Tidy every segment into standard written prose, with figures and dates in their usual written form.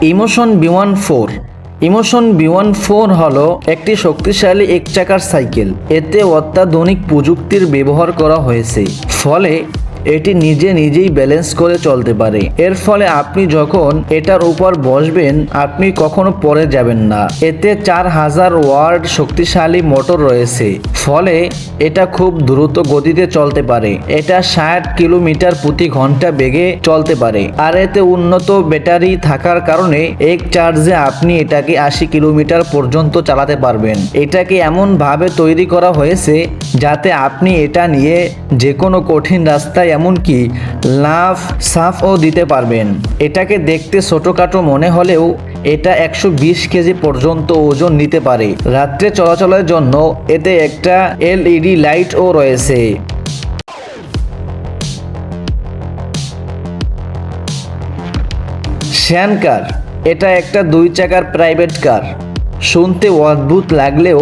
Emotion B14। Emotion B14 হলো একটি শক্তিশালী এক চাকার সাইকেল। এতে অত্যাধুনিক প্রযুক্তির ব্যবহার করা হয়েছে, ফলে এটি নিজেই ব্যালেন্স করে চলতে পারে। এর ফলে আপনি যখন এটার উপর বসবেন আপনি কখনো পড়ে যাবেন না। এতে 4000 ওয়াট শক্তিশালী মোটর রয়েছে, ফলে এটা খুব দ্রুত গতিতে চলতে পারে। এটা 60 কিলোমিটার প্রতি ঘন্টা বেগে চলতে পারে। আর এতে উন্নত ব্যাটারি থাকার কারণে এক চার্জে আপনি এটাকে 80 কিলোমিটার পর্যন্ত চালাতে পারবেন। এটাকে এমন ভাবে তৈরি করা হয়েছে যাতে আপনি এটা নিয়ে যে কোনো কঠিন রাস্তায় এমনকি লাফ সাফও দিতে পারবেন। এটাকে দেখতে ছোটখাটো মনে হলেও এটা 120 কেজি পর্যন্ত ওজন নিতে পারে। রাত্রে চলাচলের জন্য এতে একটা LED লাইটও রয়েছে। শ্যান কার, এটা একটা 2 চাকার প্রাইভেট কার। শুনতে অদ্ভুত লাগলেও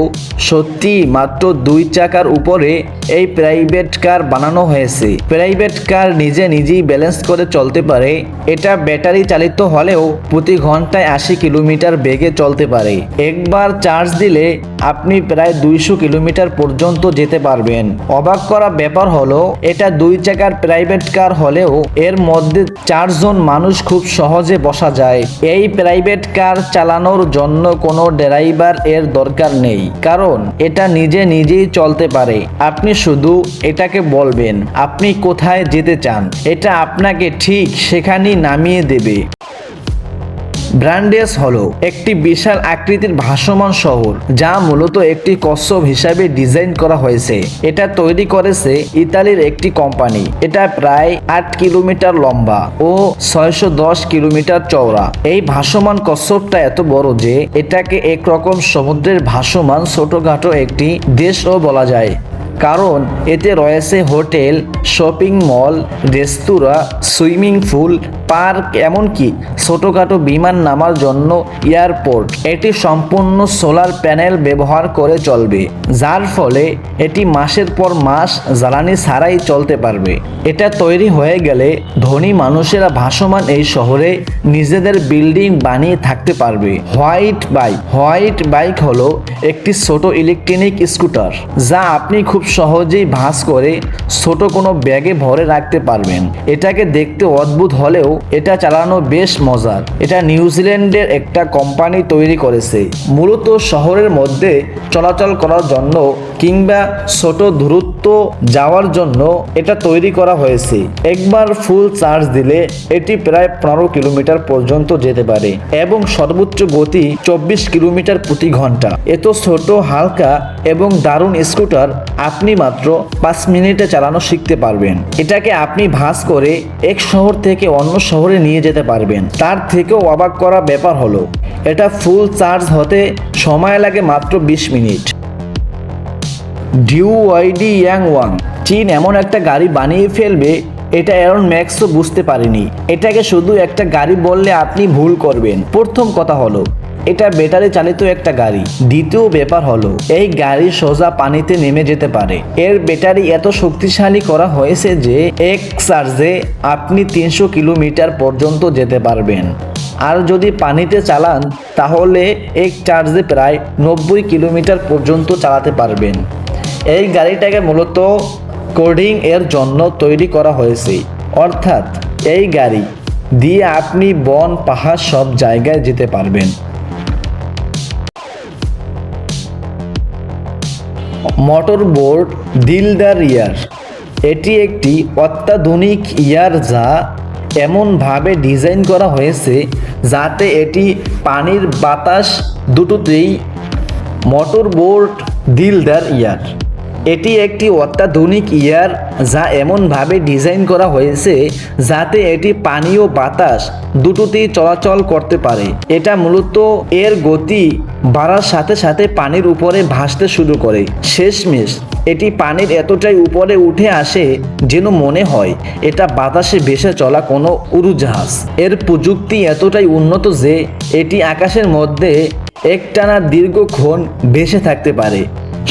সত্যি মাত্র 2 চাকার উপরে এই প্রাইভেট কার বানানো হয়েছে। প্রাইভেট কার নিজেই ব্যালেন্স করে চলতে পারে। এটা ব্যাটারি চালিত হলেও প্রতি ঘন্টায় 80 কিলোমিটার বেগে চলতে পারে। একবার চার্জ দিলে আপনি প্রায় 200 কিলোমিটার পর্যন্ত যেতে পারবেন। অবাক করা ব্যাপার হলো এটা 2 চাকার প্রাইভেট কার হলেও এর মধ্যে 4 জন মানুষ খুব সহজে বসা যায়। এই প্রাইভেট কার চালানোর জন্য কোনো ড্রাইভার এর দরকার নেই, কারণ এটা নিজেই চলতে পারে। আপনি শুধু এটাকে বলবেন আপনি কোথায় যেতে চান, এটা আপনাকে ঠিক সেখানেই নামিয়ে দেবে। ব্রান্ডেস হলো একটি বিশাল আকৃতির ভাসমান শহর, যা মূলত একটি কচ্ছপ হিসাবে ডিজাইন করা হয়েছে। এটা তৈরি করেছে ইতালির একটি কোম্পানি। এটা প্রায় 8 কিলোমিটার লম্বা ও 610 কিলোমিটার চওড়া। এই ভাসমান কচ্ছপটা এত বড় যে এটাকে একরকম সমুদ্রের ভাসমান ছোটখাটো একটি দেশও বলা যায়, কারণ এতে রয়েছে হোটেল, শপিং মল, রেস্তোরাঁ, সুইমিং পুল, পার্ক, এমনকি ছোটখাটো বিমান নামার জন্য এয়ারপোর্ট। এটি সম্পূর্ণ সোলার প্যানেল ব্যবহার করে চলবে, যার ফলে এটি মাসের পর মাস জ্বালানি ছাড়াই চলতে পারবে। এটা তৈরি হয়ে গেলে ধনী মানুষেরা ভাসমান এই শহরে নিজেদের বিল্ডিং বানিয়ে থাকতে পারবে। হোয়াইট বাইক হলো একটি ছোট ইলেকট্রনিক স্কুটার, যা আপনি খুব সহজেই ভাঁজ করে ছোট কোনো ব্যাগে ভরে রাখতে পারবেন। এটাকে দেখতে অদ্ভুত হলেও এটা চালানো বেশ মজার। এটা নিউজিল্যান্ডের একটা কোম্পানি তৈরি করেছে, মূলত শহরের মধ্যে চলাচল করার জন্য কিংবা ছোট দূরত্ব যাওয়ার জন্য এটা তৈরি করা হয়েছে। একবার ফুল চার্জ দিলে এটি প্রায় 15 কিলোমিটার পর্যন্ত যেতে পারে এবং সর্বোচ্চ গতি 24 কিলোমিটার প্রতি ঘন্টা। এত ছোট, হালকা এবং দারুণ স্কুটার আপনি মাত্র 5 মিনিটে চালানো শিখতে পারবেন। এটাকে আপনি ভাঁজ করে এক শহর থেকে অন্য শহরে নিয়ে যেতে পারবেন। তার থেকেও অবাক করা ব্যাপার হলো এটা ফুল চার্জ হতে সময় লাগে মাত্র 20 মিনিট। BYD Yang1, চীন এমন একটা গাড়ি বানিয়ে ফেলবে এটা এরন ম্যাক্সও বুঝতে পারেনি। এটাকে শুধু একটা গাড়ি বললে আপনি ভুল করবেন। প্রথম কথা হলো এটা ব্যাটারি চালিত একটা গাড়ি। দ্বিতীয় ব্যাপার হলো এই গাড়ি সোজা পানিতে নেমে যেতে পারে। এর ব্যাটারি এত শক্তিশালী করা হয়েছে যে এক চার্জে আপনি 300 কিলোমিটার পর্যন্ত যেতে পারবেন। আর যদি পানিতে চালান তাহলে এক চার্জে প্রায় 90 কিলোমিটার পর্যন্ত চালাতে পারবেন। এই গাড়িটাকে মূলত কোডিং এর জন্য তৈরি করা হয়েছে, অর্থাৎ এই গাড়ি দিয়ে আপনি বন, পাহাড় সব জায়গায় যেতে পারবেন। মোটরবোট দিল দ্য রিয়ার, এটি একটি অত্যাধুনিক ইয়ার যা এমনভাবে ডিজাইন করা হয়েছে যাতে এটি পানির বাতাস দুটোতেই। মোটরবোট দিল দ্য ইয়ার এটি একটি অত্যাধুনিক ইয়ার যা এমনভাবে ডিজাইন করা হয়েছে যাতে এটি পানি ও বাতাস দুটোতেই চলাচল করতে পারে। এটা মূলত এর গতি বাড়ার সাথে সাথে পানির উপরে ভাসতে শুরু করে। শেষমেশ এটি পানির এতটাই উপরে উঠে আসে যেন মনে হয় এটা বাতাসে ভেসে চলা কোনো উড়োজাহাজ। এর প্রযুক্তি এতটাই উন্নত যে এটি আকাশের মধ্যে একটানা দীর্ঘক্ষণ ভেসে থাকতে পারে।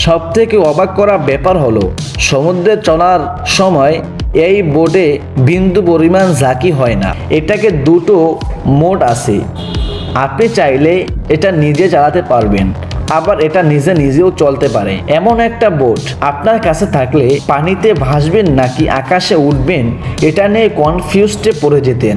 সবথেকে অবাক করা ব্যাপার হলো সমুদ্রে চলার সময় এই বোটে বিন্দু পরিমাণ ঝাঁকি হয় না। এটাকে দুটো মোড আছে, আপনি চাইলে এটা নিজে চালাতে পারবেন, আবার এটা নিজেও চলতে পারে। এমন একটা বোট আপনার কাছে থাকলে পানিতে ভাসবেন নাকি আকাশে উঠবেন এটা নিয়ে কনফিউজডে পড়ে যেতেন।